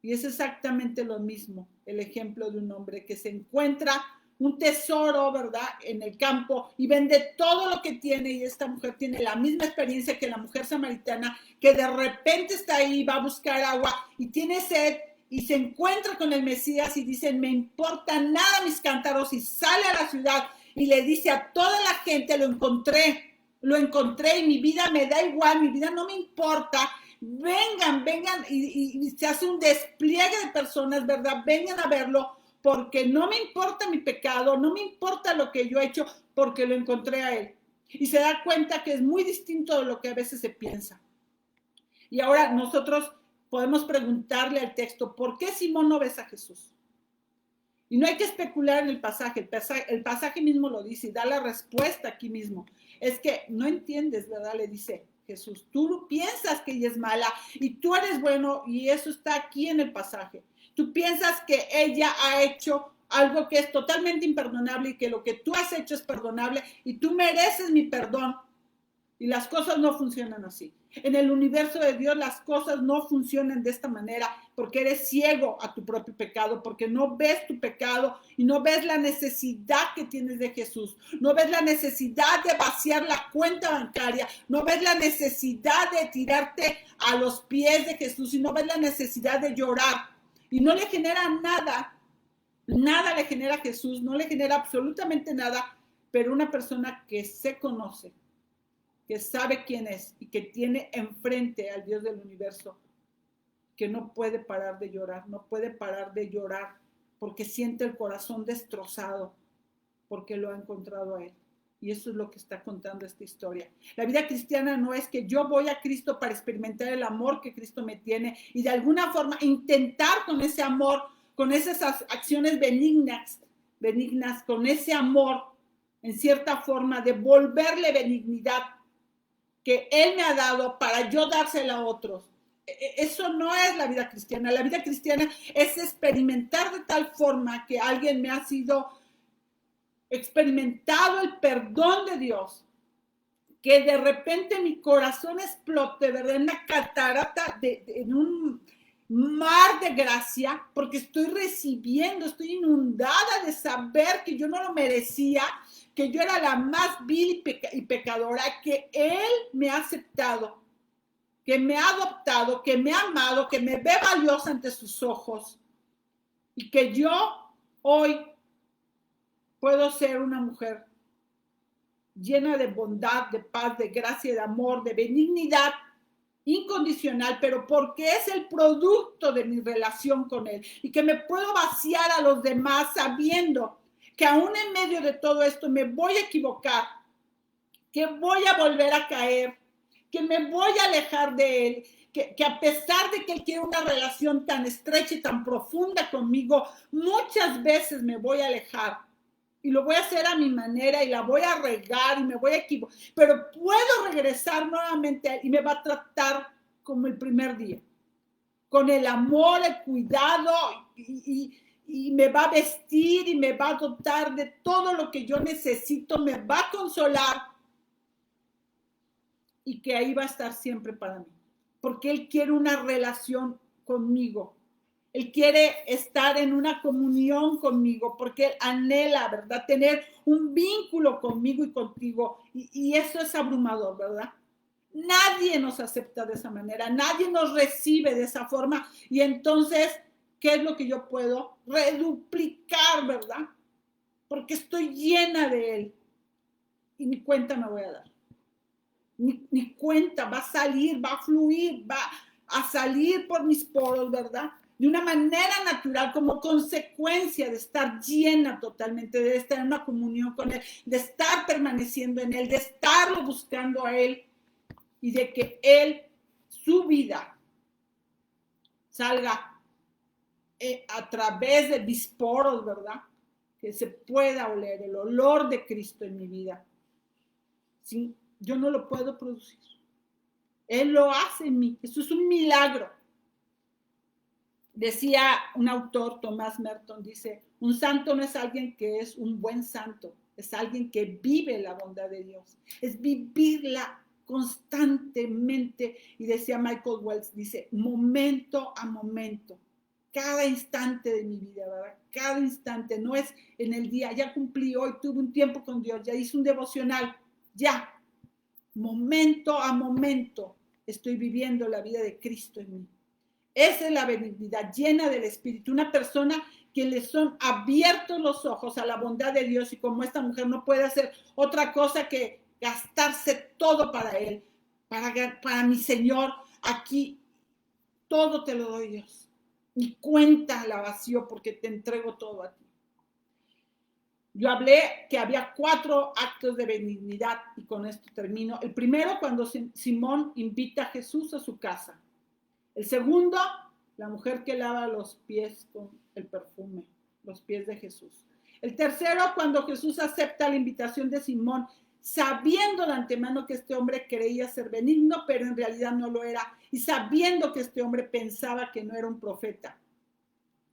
Y es exactamente lo mismo, el ejemplo de un hombre que se encuentra un tesoro, ¿verdad?, en el campo y vende todo lo que tiene, y esta mujer tiene la misma experiencia que la mujer samaritana, que de repente está ahí, va a buscar agua y tiene sed y se encuentra con el Mesías y dice, me importa nada mis cántaros, y sale a la ciudad y le dice a toda la gente, lo encontré y mi vida me da igual, mi vida no me importa. Vengan, y se hace un despliegue de personas, ¿verdad? Vengan a verlo, porque no me importa mi pecado, no me importa lo que yo he hecho, porque lo encontré a él. Y se da cuenta que es muy distinto de lo que a veces se piensa. Y ahora nosotros podemos preguntarle al texto, ¿por qué Simón no ves a Jesús? Y no hay que especular en el pasaje mismo lo dice y da la respuesta aquí mismo. Es que no entiendes, ¿verdad? Le dice Jesús, tú piensas que ella es mala y tú eres bueno, y eso está aquí en el pasaje. Tú piensas que ella ha hecho algo que es totalmente imperdonable y que lo que tú has hecho es perdonable y tú mereces mi perdón. Y las cosas no funcionan así. En el universo de Dios las cosas no funcionan de esta manera, porque eres ciego a tu propio pecado, porque no ves tu pecado y no ves la necesidad que tienes de Jesús. No ves la necesidad de vaciar la cuenta bancaria, no ves la necesidad de tirarte a los pies de Jesús y no ves la necesidad de llorar. Y no le genera nada le genera a Jesús, no le genera absolutamente nada, pero una persona que se conoce, que sabe quién es y que tiene enfrente al Dios del universo, que no puede parar de llorar, porque siente el corazón destrozado, porque lo ha encontrado a él. Y eso es lo que está contando esta historia. La vida cristiana no es que yo voy a Cristo para experimentar el amor que Cristo me tiene y de alguna forma intentar con ese amor, con esas acciones benignas, con ese amor, en cierta forma, devolverle benignidad que Él me ha dado para yo dársela a otros. Eso no es la vida cristiana. La vida cristiana es experimentar de tal forma que alguien me ha sido experimentado el perdón de Dios, que de repente mi corazón explote, ¿verdad? En una catarata, en un mar de gracia, porque estoy estoy inundada de saber que yo no lo merecía, que yo era la más vil y pecadora, que Él me ha aceptado, que me ha adoptado, que me ha amado, que me ve valiosa ante sus ojos, y que yo hoy puedo ser una mujer llena de bondad, de paz, de gracia, de amor, de benignidad incondicional, pero porque es el producto de mi relación con Él, y que me puedo vaciar a los demás sabiendo que aún en medio de todo esto me voy a equivocar, que voy a volver a caer, que me voy a alejar de Él, que a pesar de que Él quiere una relación tan estrecha y tan profunda conmigo, muchas veces me voy a alejar y lo voy a hacer a mi manera y la voy a regar y me voy a equivocar, pero puedo regresar nuevamente a Él y me va a tratar como el primer día, con el amor, el cuidado, y me va a vestir y me va a dotar de todo lo que yo necesito, me va a consolar, y que ahí va a estar siempre para mí, porque Él quiere una relación conmigo. Él quiere estar en una comunión conmigo, porque Él anhela, ¿verdad?, tener un vínculo conmigo y contigo, y eso es abrumador, ¿verdad? Nadie nos acepta de esa manera, nadie nos recibe de esa forma, y entonces, ¿qué es lo que yo puedo? Reduplicar, ¿verdad? Porque estoy llena de Él, y ni cuenta me voy a dar. Ni cuenta, va a salir, va a fluir, va a salir por mis poros, ¿verdad? de una manera natural, como consecuencia de estar llena totalmente, de estar en una comunión con Él, de estar permaneciendo en Él, de estarlo buscando a Él y de que Él, su vida, salga a través de mis poros, ¿verdad? Que se pueda oler el olor de Cristo en mi vida. ¿Sí? Yo no lo puedo producir. Él lo hace en mí. Eso es un milagro. Decía un autor, Thomas Merton, dice, un santo no es alguien que es un buen santo, es alguien que vive la bondad de Dios, es vivirla constantemente. Y decía Michael Wells, dice, momento a momento, cada instante de mi vida, ¿verdad? Cada instante, no es en el día, ya cumplí hoy, tuve un tiempo con Dios, ya hice un devocional, ya, momento a momento estoy viviendo la vida de Cristo en mí. Esa es la benignidad llena del Espíritu. Una persona que le son abiertos los ojos a la bondad de Dios y como esta mujer no puede hacer otra cosa que gastarse todo para Él, para mi Señor, aquí todo te lo doy, Dios. Y cuenta la vacío porque te entrego todo a ti. Yo hablé que había 4 actos de benignidad y con esto termino. El primero, cuando Simón invita a Jesús a su casa. El segundo, la mujer que lava los pies con el perfume, los pies de Jesús. El tercero, cuando Jesús acepta la invitación de Simón, sabiendo de antemano que este hombre creía ser benigno, pero en realidad no lo era, y sabiendo que este hombre pensaba que no era un profeta.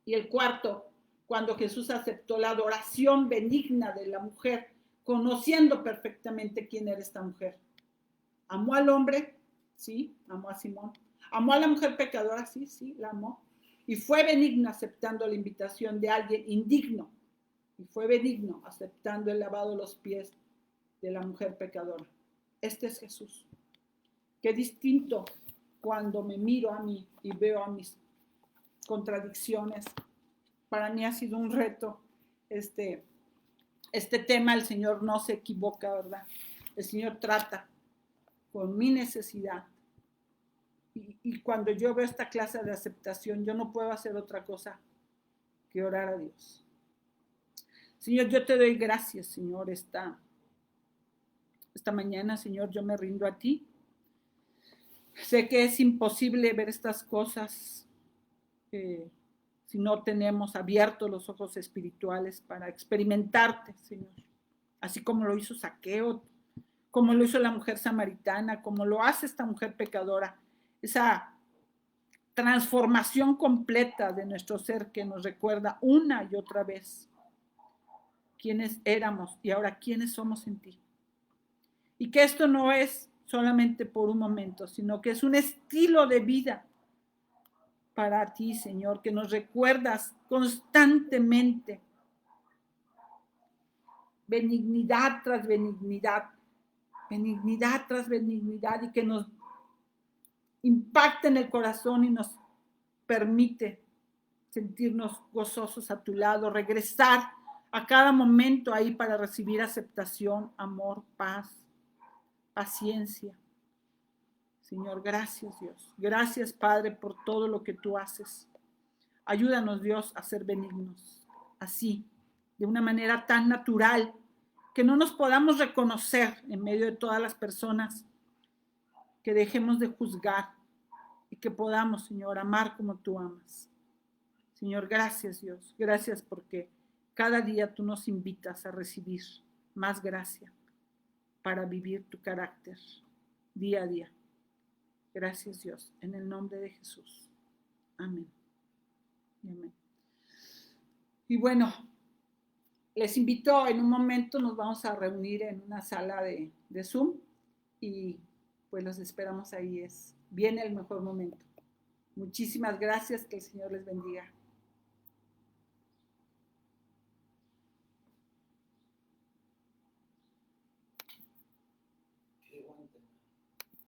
Y el cuarto, cuando Jesús aceptó la adoración benigna de la mujer, conociendo perfectamente quién era esta mujer. Amó al hombre, sí, amó a Simón. Amó a la mujer pecadora, sí, sí, la amó. Y fue benigno aceptando la invitación de alguien indigno. Y fue benigno aceptando el lavado de los pies de la mujer pecadora. Este es Jesús. Qué distinto cuando me miro a mí y veo a mis contradicciones. Para mí ha sido un reto este tema. El Señor no se equivoca, ¿verdad? El Señor trata con mi necesidad. Y cuando yo veo esta clase de aceptación, yo no puedo hacer otra cosa que orar a Dios. Señor, yo te doy gracias, Señor, esta mañana, Señor, yo me rindo a ti. Sé que es imposible ver estas cosas si no tenemos abiertos los ojos espirituales para experimentarte, Señor. Así como lo hizo Zaqueo, como lo hizo la mujer samaritana, como lo hace esta mujer pecadora. Esa transformación completa de nuestro ser que nos recuerda una y otra vez quiénes éramos y ahora quiénes somos en ti. Y que esto no es solamente por un momento, sino que es un estilo de vida para ti, Señor, que nos recuerdas constantemente, benignidad tras benignidad, benignidad tras benignidad, y que nos impacta en el corazón y nos permite sentirnos gozosos a tu lado, regresar a cada momento ahí para recibir aceptación, amor, paz, paciencia. Señor, gracias, Dios. Gracias, Padre, por todo lo que tú haces. Ayúdanos, Dios, a ser benignos, así, de una manera tan natural, que no nos podamos reconocer en medio de todas las personas, que dejemos de juzgar y que podamos, Señor, amar como tú amas. Señor, gracias, Dios. Gracias porque cada día tú nos invitas a recibir más gracia para vivir tu carácter día a día. Gracias, Dios, en el nombre de Jesús. Amén. Amén. Y bueno, les invito, en un momento nos vamos a reunir en una sala de Zoom y pues los esperamos ahí. Viene el mejor momento. Muchísimas gracias, que el Señor les bendiga.